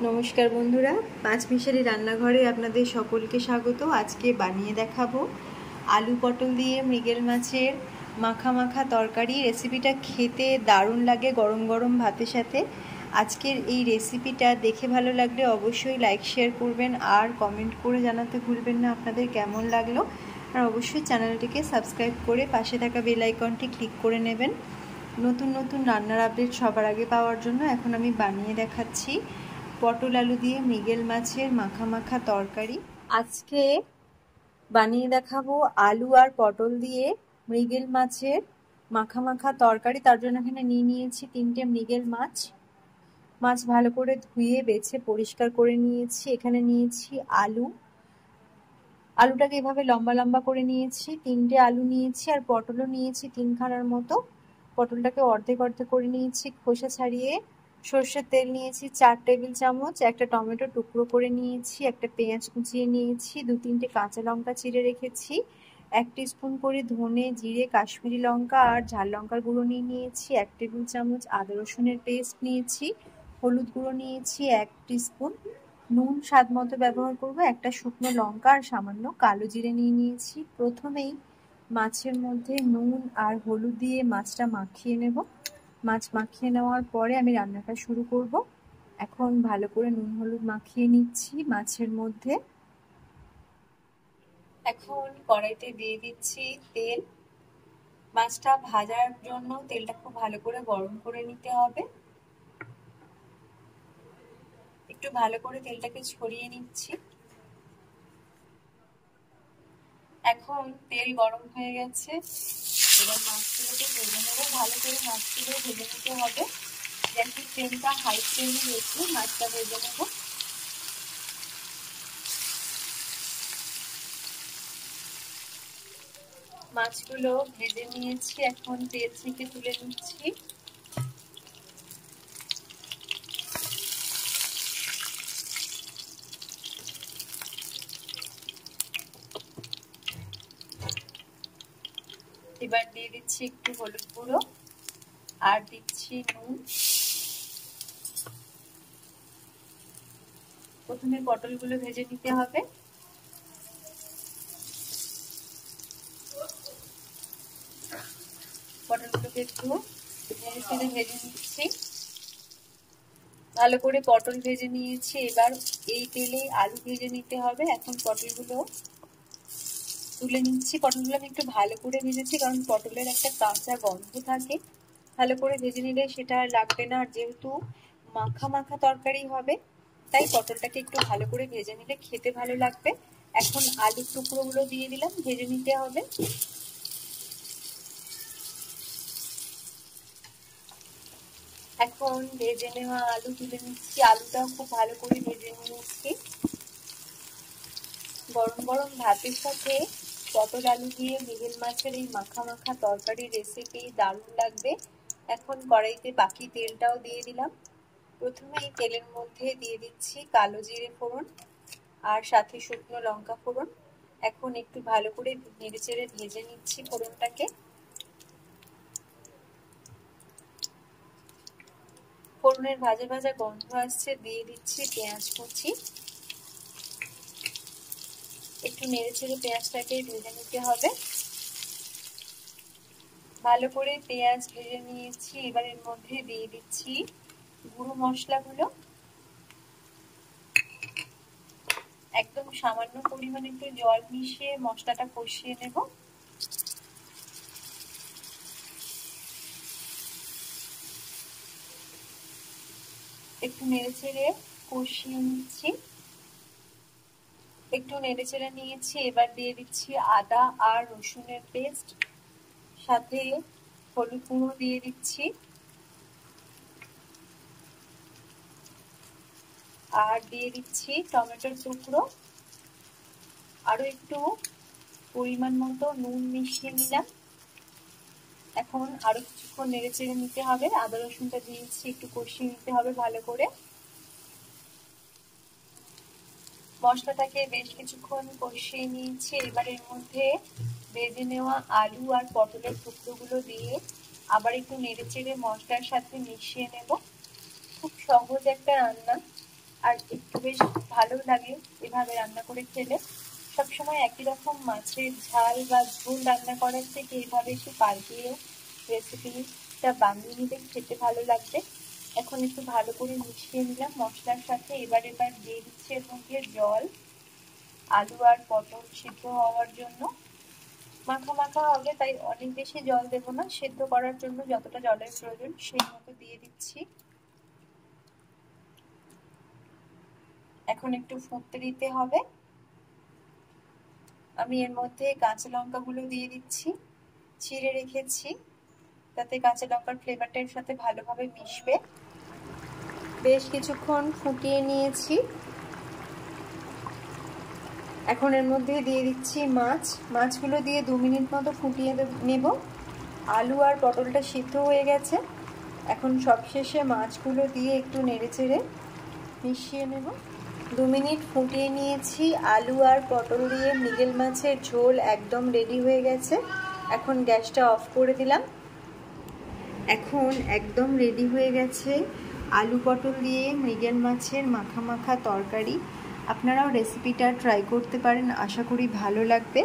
নমস্কার বন্ধুরা, পাঁচমিশালি রান্নাঘরে আপনাদের সকলকে স্বাগত। আজকে বানিয়ে দেখাবো আলু পটল দিয়ে মৃগেল মাছের মাখা মাখা তরকারি। রেসিপিটা খেতে দারুণ লাগে গরম গরম ভাতের সাথে। আজকের এই রেসিপিটা দেখে ভালো লাগলে অবশ্যই লাইক শেয়ার করবেন আর কমেন্ট করে জানাতে ভুলবেন না আপনাদের কেমন লাগলো। আর অবশ্যই চ্যানেলটিকে সাবস্ক্রাইব করে পাশে থাকা বেল আইকনটি ক্লিক করে নেবেন নতুন নতুন রান্নার আপডেট সবার আগে পাওয়ার জন্য। এখন আমি বানিয়ে দেখাচ্ছি পটল আলু দিয়ে মৃগেল মাছের মাখা মাখা তরকারি। আজকে বানিয়ে দেখাবো আলু আর পটল দিয়ে মৃগেল মাছের মাখা মাখা তরকারি। তার জন্য এখানে নিয়ে নিয়েছি 3টে মৃগেল মাছ। মাছ ভালো করে ধুয়ে বেছে পরিষ্কার করে নিয়েছি। এখানে নিয়েছি আলুটাকে এভাবে লম্বা লম্বা করে নিয়েছি। 3টে আলু নিয়েছি আর পটলও নিয়েছি 3খানার মতো। পটলটাকে অর্ধেক অর্ধেক করে নিয়েছি খোসা ছাড়িয়ে। সর্ষের তেল নিয়েছি 4 টেবিল চামচ। একটা টমেটো টুকরো করে নিয়েছি। একটা পেঁয়াজ কুচিয়ে নিয়েছি। 2-3টে কাঁচা লঙ্কা চিড়ে রেখেছি। 1 টিস্পুন করে ধনে জিরে কাশ্মীরি লঙ্কা আর ঝাল লঙ্কার গুঁড়ো নিয়ে নিয়েছি। 1 টেবিল চামচ আদা রসুনের পেস্ট নিয়েছি। হলুদ গুঁড়ো নিয়েছি 1 টিস্পুন। নুন স্বাদ মতো ব্যবহার করব। একটা শুকনো লঙ্কা আর সামান্য কালো জিরে নিয়ে নিয়েছি। প্রথমেই মাছের মধ্যে নুন আর হলুদ দিয়ে মাছটা মাখিয়ে নেব। মাছ মাখিয়ে নেওয়ার পরে আমি রান্নাটা শুরু করব। এখন ভালো করে নুন হলুদ মাখিয়ে নিচ্ছি মাছের মধ্যে। এখন কড়াইতে দিয়ে দিচ্ছি তেল। মাছটা ভাজার জন্য তেলটা খুব ভালো করে গরম করে নিতে হবে। একটু ভালো করে তেলটাকে ছড়িয়ে নিচ্ছি। এখন তেল গরম হয়ে গেছে, এবার মাছগুলোকে ভেজে নেব। ভালো করে মাছগুলো ভেজে নিতে হবে। গ্যাসের ফ্লেমটা হাই ফ্লেমে রেখে মাছটা ভেজে নেব। মাছগুলো ভেজে নিয়েছি, এখন তেল থেকে তুলে নিচ্ছি। এবার দিয়ে দিচ্ছি একটু হলুদ গুঁড়ো আর দিচ্ছি নুন। প্রথমে পটলগুলো ভেজে নিতে হবে। পটলগুলোকে একটু নেড়ে ভেজে নিচ্ছি। ভালো করে পটল ভেজে নিয়েছি। এবার এই তেলে আলু ভেজে নিতে হবে। এখন পটলগুলো তুলে নিচ্ছি। পটলগুলো আমি একটু ভালো করে ভেজেছি, কারণ পটলের একটা কাঁচা গন্ধ থাকে। ভালো করে ভেজে নিলে সেটা আর লাগবে না। আর যেহেতু মাখা মাখা তরকারি হবে, তাই পটলটাকে একটু ভালো করে ভেজে নিলে খেতে ভালো লাগবে। এখন আলুর টুকরোগুলো দিয়ে দিলাম, ভেজে নিতে হবে। এখন ভেজে নেওয়া আলু তুলে নিচ্ছি। আলুটাও খুব ভালো করে ভেজে নিচ্ছি। গরম গরম ভাতের সাথে পটল আলু দিয়ে মৃগেল মাছের এই মাখা মাখা তরকারি রেসিপি দারুণ লাগবে। এখন কড়াইতে বাকি তেলটাও দিয়ে দিলাম। প্রথমে এই তেলের মধ্যে দিয়ে দিচ্ছি কালো জিরে ফোড়ন আর সাথে শুকনো লঙ্কা ফোড়ন। এখন একটু ভালো করে নেড়েচেড়ে ভেজে নিচ্ছি ফোড়নটাকে। ফোড়নের ভাজা ভাজা গন্ধ আসছে, দিয়ে দিচ্ছি পেঁয়াজ কুচি। একটু নেড়েচেড়ে পেঁয়াজটাকে ভেজে নিতে হবে। ভালো করে পেঁয়াজ ভেজে নিয়েছি। এবার এর মধ্যে দিয়ে দিচ্ছি গুঁড়ো মশলাগুলো। একদম সামান্য পরিমাণে একটু জল মিশিয়ে মশলাটা কষিয়ে নেব। একটু নেড়েচেড়ে কষিয়ে নিচ্ছি। একটু নেড়েচেড়ে নিয়েছি। এবার দিয়ে দিচ্ছি আদা আর রসুনের পেস্ট, সাথে হলুদ গুঁড়ো দিয়ে দিচ্ছি আর দিয়ে দিচ্ছি টমেটোর টুকরো। আরো একটু পরিমাণ মতো নুন মিশিয়ে নিলাম। এখন আরো কিছুক্ষণ নেড়েচেড়ে নিতে হবে। আদা রসুনটা দিয়েছি, একটু কষিয়ে নিতে হবে ভালো করে। মশলাটাকে বেশ কিছুক্ষণ কষিয়ে নিয়েছি। এবার এর মধ্যে ভেজে নেওয়া আলু আর পটলের টুকরোগুলো দিয়ে আবার একটু নেড়েচেড়ে মশলার সাথে মিশিয়ে নেব। খুব সহজ একটা রান্না, আর একটু বেশ ভালো লাগে এভাবে রান্না করে খেলে। সবসময় একই রকম মাছের ঝাল বা ঝোল রান্না করার থেকে এভাবে একটু পাল্টিয়ে রেসিপিটা বানিয়ে নিলে খেতে ভালো লাগবে। এখন একটু ভালো করে মিশিয়ে নিলাম মশলার সাথে। এবার দিয়ে দিচ্ছি এর মধ্যে জল, আলু আর পটল সিদ্ধ হওয়ার জন্য। মাখা মাখা হবে, তাই অনেক বেশি জল দেবো না, সেদ্ধ করার জন্য যতটা জলের প্রয়োজন সেই মতো দিয়ে দিচ্ছি। এখন একটু ফুটতে দিতে হবে। আমি এর মধ্যে কাঁচা লঙ্কাগুলো দিয়ে দিচ্ছি, চিড়ে রেখেছি, তাতে কাঁচা লঙ্কার ফ্লেভারটা এর সাথে ভালোভাবে মিশবে। বেশ কিছুক্ষণ ফুটিয়ে নিয়েছি। এখন এর মধ্যে দিয়ে দিচ্ছি মাছগুলো দিয়ে 2 মিনিট মতো ফুটিয়ে নেব। আলু আর পটলটা সিদ্ধ হয়ে গেছে। এখন সবশেষে মাছগুলো দিয়ে একটু নেড়েচেড়ে মিশিয়ে নেব। 2 মিনিট ফুটিয়ে নিয়েছি। আলু আর পটল দিয়ে মৃগেল মাছের ঝোল একদম রেডি হয়ে গেছে। এখন গ্যাসটা অফ করে দিলাম। এখন একদম রেডি হয়ে গেছে আলু পটল দিয়ে মৃগেল মাছের মাখা মাখা তরকারি। আপনারাও রেসিপিটা ট্রাই করতে পারেন, আশা করি ভালো লাগবে।